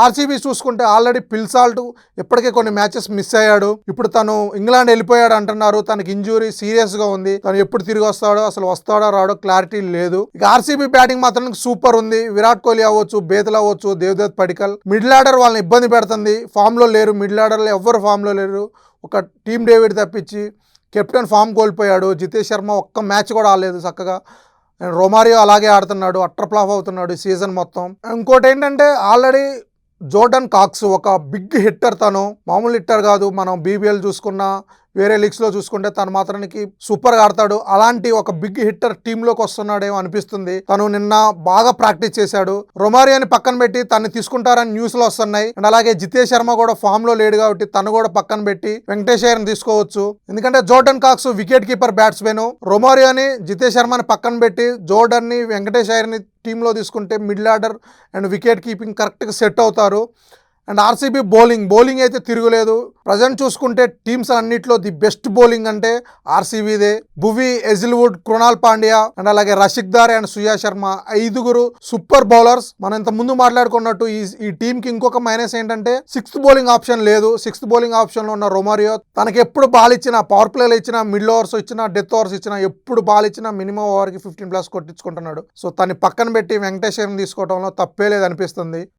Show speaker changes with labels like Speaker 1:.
Speaker 1: RCB చూసుకుంటే already పిల్సాల్ట్ ఇప్పటికే కొన్ని మ్యాచెస్ మిస్ అయ్యాడు. ఇప్పుడు తను ఇంగ్లాండ్ వెళ్ళిపోయాడు అంటున్నారు. తనకి ఇంజురీ సీరియస్ గా ఉంది. తను ఎప్పుడు తిరిగి వస్తాడో, అసలు వస్తాడో రాడో క్లారిటీ లేదు. ఇక ఆర్సీబీ బ్యాటింగ్ మాత్రం సూపర్ ఉంది. విరాట్ కోహ్లీ అవ్వచ్చు, బేతల్ అవ్వచ్చు, దేవదత్ పడికల్. మిడిల్ ఆర్డర్ వాళ్ళని ఇబ్బంది పెడుతుంది. ఫామ్ లో లేరు. మిడిల్ ఆర్డర్ లో ఎవ్వరు ఫామ్ లో లేరు. ఒక టీమ్ డేవిడ్ తప్పించి. కెప్టెన్ ఫామ్ కోల్పోయాడు. జితేష్ శర్మ ఒక్క మ్యాచ్ కూడా ఆడలేదు చక్కగా. రొమారియో అలాగే ఆడుతున్నాడు. అట్టర్ ఫ్లాప్ అవుతున్నాడు ఈ సీజన్ మొత్తం. ఇంకోటి ఏంటంటే ఆల్రెడీ జోర్డన్ కాక్స్ ఒక బిగ్ హిట్టర్. తను మామూలు హిట్టర్ కాదు. మనం బీబీఎల్ చూసుకున్నా, వేరే లీగ్స్లో చూసుకుంటే తను మాత్రానికి సూపర్గా ఆడతాడు. అలాంటి ఒక బిగ్ హిట్టర్ టీంలోకి వస్తున్నాడేమో అనిపిస్తుంది. తను నిన్న బాగా ప్రాక్టీస్ చేశాడు. రొమారియోని పక్కన పెట్టి తను తీసుకుంటారని న్యూస్లో వస్తున్నాయి. అండ్ అలాగే జితేష్ శర్మ కూడా ఫామ్ లో లేడు కాబట్టి తను కూడా పక్కన పెట్టి వెంకటేష్ అయ్యర్ని తీసుకోవచ్చు. ఎందుకంటే Jordan Cox wicket keeper batsman. రొమారియోని, జితేష్ శర్మని పక్కన పెట్టి జోర్డన్ని, వెంకటేష్ అయ్యర్ని టీంలో తీసుకుంటే middle order and wicket keeping కరెక్ట్గా సెట్ అవుతారు. అండ్ ఆర్సీబీ బౌలింగ్ అయితే తిరుగులేదు. ప్రజెంట్ చూసుకుంటే టీమ్స్ అన్నిట్లో ది బెస్ట్ బౌలింగ్ అంటే ఆర్సీబీదే. భువి, ఎజిల్వుడ్, కృణాల్ పాండ్యా అండ్ అలాగే Rasikh Dar and Suyash Sharma, 5 super bowlers. మనం ఇంత ముందు మాట్లాడుకున్నట్టు ఈ టీమ్ కి ఇంకొక మైనస్ ఏంటంటే 6th బౌలింగ్ ఆప్షన్ లేదు. 6th బౌలింగ్ ఆప్షన్ లో ఉన్న రొమారియో తనకి ఎప్పుడు బాల్ ఇచ్చినా, పవర్ ప్లేలో ఇచ్చినా, మిడిల్ ఓవర్స్ ఇచ్చినా, డెత్ ఓవర్స్ ఇచ్చినా, ఎప్పుడు బాల్ ఇచ్చినా మినిమం ఓవర్కి 15+ కొట్టించుకుంటున్నాడు. సో తను పక్కన పెట్టి వెంకటేశ్వరం తీసుకోవడంలో తప్పే లేదు అనిపిస్తుంది.